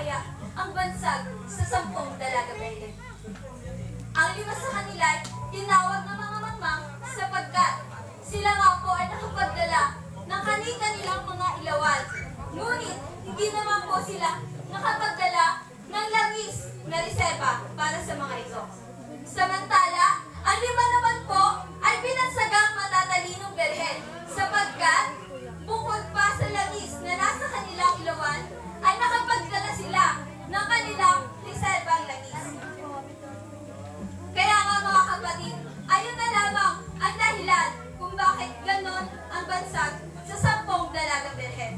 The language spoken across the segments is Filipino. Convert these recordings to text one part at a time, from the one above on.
kaya ang bansag sa 10 dalaga birhen? Ang 5 sa kanila ay tinawag ng mga mangmang sapagkat sila nga po ay nakapagdala ng kani-kanilang mga ilawan. Ngunit hindi naman po sila nakapagdala ng langis na reserba para sa mga ito. Samantala, ang 5 naman po ay binansagang matatalinong birhen sapagkat bukod pa sa langis na nasa kanilang ilawan ay nakapagdala sila ng kanilang reserbang langis. Kaya nga mga kapatid, ayun na lamang ang dahilan kung bakit ganon ang bansag sa 10 dalagang birhen.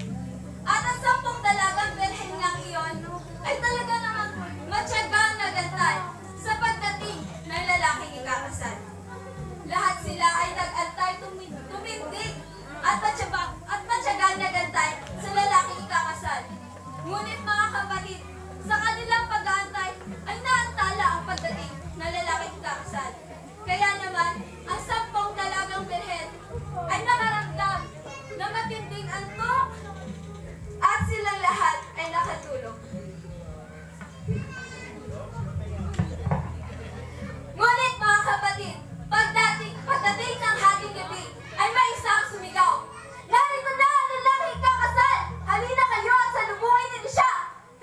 At ang 10 dalagang birhen ngang iyon ay talaga namang matyagang nagantay sa pagdating ng lalaking ikakasal. Lahat sila ay nag-antay tumindig at matyagang nagantay sa lalaking ikakasal. Ngunit mga kapatid, sa kanilang pag-aantay ay naantala ang pagdating ng lalaking ikakasal. Kaya naman, ang 10 dalagang birhen ay nakaramdam ng matinding antok at silang lahat ay nakatulog. Ngunit mga kapatid, pagdating ng hating gabi ay may isang sumigaw, "Narito na ang lalaking ikakasal! Halina kayo at salubungin niyo siya!"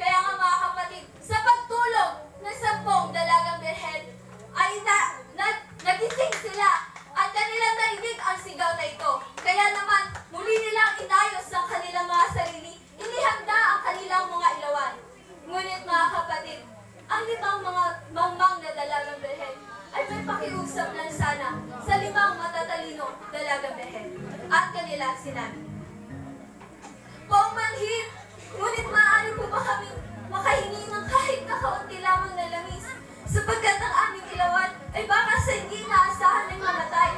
Kaya nga mga kapatid, sa pagtulog ng 10 dalagang birhen ay nagising sila at kanilang narinig ang sigaw na ito. Kaya naman, muli nilang inayos ang kanilang mga sarili, inihanda ang kanilang mga ilawan. Ngunit mga kapatid, ang 5 mga mangmang na dalagang birhen ay may pakiusap lang sana sa 5 matatalino dalagang birhen. At kanilang sinabi, "Poong manhin, ngunit maaari po ba kami makahingi ng kahit na kaunti lamang na langis, sapagkat ang aming ilawan ay baka sa hindi inaasahan ay mamatay."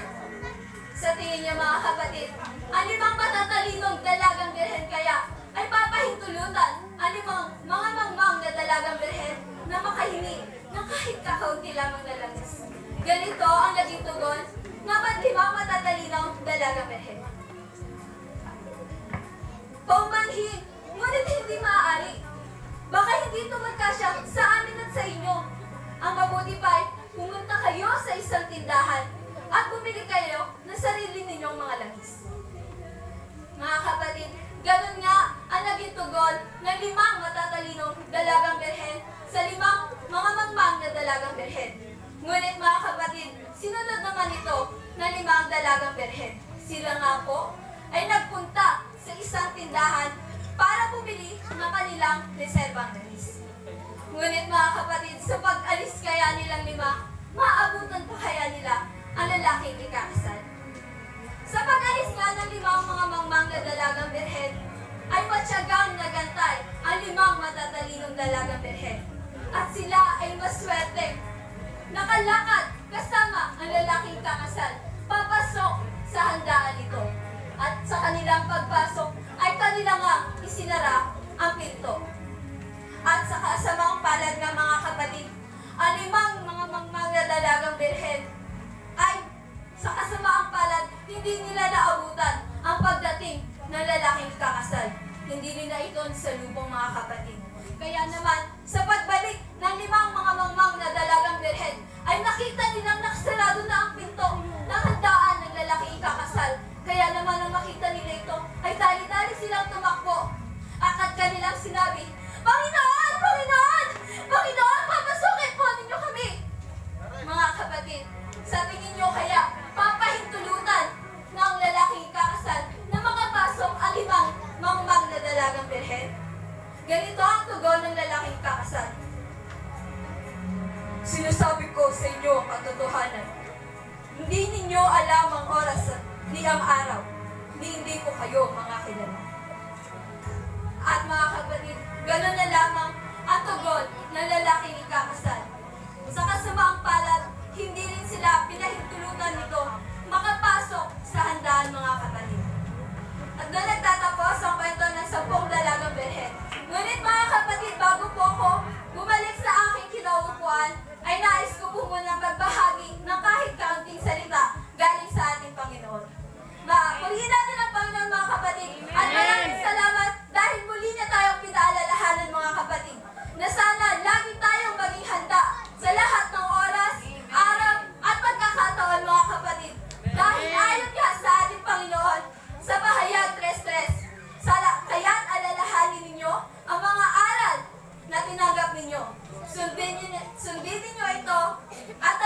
Sa tingin niya mga kapatid, ang 5 matatalinong dalagang birhen kaya ay papahintulutan ang 5 mga mangmang na dalagang birhen na makahingi ng kahit kakaunti lamang na langis. Ganito ang naging tugon ng 5 matatalinong dalagang birhen. "Poong manhin, ngunit hindi maaari. Baka hindi ito magkasya sa amin at sa inyo. Ang mabuti pa ay pumunta kayo sa isang tindahan at bumili kayo ng sarili ninyong mga langis." Mga kapatid, ganun nga ang naging tugon ng 5 matatalinong dalagang birhen sa 5 mga mangmang na dalagang birhen. Ngunit mga kapatid, sinunod naman ito ng 5 dalagang birhen. Sila nga po ay nagpunta sa isang tindahan para bumili ng kanilang reserbang langis. Ngunit mga kapatid, sa pag-alis kaya nilang 5, maabutan pa kaya nila ang lalaking ikakasal? Sa pag-alis nga ng 5 mga mangmang na dalagang birhen, ay matyagang nagantay ang 5 matatalinong dalagang birhen. At sila ay maswerte. Nakalakad kasama ang lalaking kakasal, papasok sa handaan nito. At sa kanilang pagpasok ay kanila nga isinara ang pinto. At sa kasamang palad ng mga kapatid, ang 5 mga mangmang na dalagang birhen ay sa kasamaang palad hindi nila naabutan ang pagdating ng lalaking kakasal. Hindi nila ito sa lubong mga kapatid. Kaya naman, sa pagbalik ng 5 mga mangmang na dalagang birhen, ay nakita nilang nakasarado na ang pinto ng handaan ng lalaking ikakasal. Kaya naman nang makita nila ito, ay dali-dali silang tumakbo. At kanilang sinabi, "Panginoon! Panginoon! Panginoon! Papasukin po ninyo kami!" Mga kapatid, sa tingin nyo kaya papahintulutan ng lalaking ikakasal na makapasok ang 5 mangmang na dalagang birhen? Ganito ang tugon ng lalaking kakasal. "Sinasabi ko sa inyo ang katotohanan. Hindi ninyo alam ang oras ni ang araw, hindi ko kayo mga kilala." At mga kapatid, gano'n na lamang ang tugon ng lalaking ikakasal. Sa kasamaang palad, hindi rin sila pinahintulutan nito makapasok sa handaan mga kapatid. At doon nagtatapos ang kwento ng 10 dalagang birhen. Ngunit mga kapatid, bago po ako bumalik sa aking kinauupuan, ay nais ko po munang magbahagi ng kahit kaunting salita galing sa ating Panginoon. Purihin natin ang Panginoon mga kapatid Sundin niyo ito at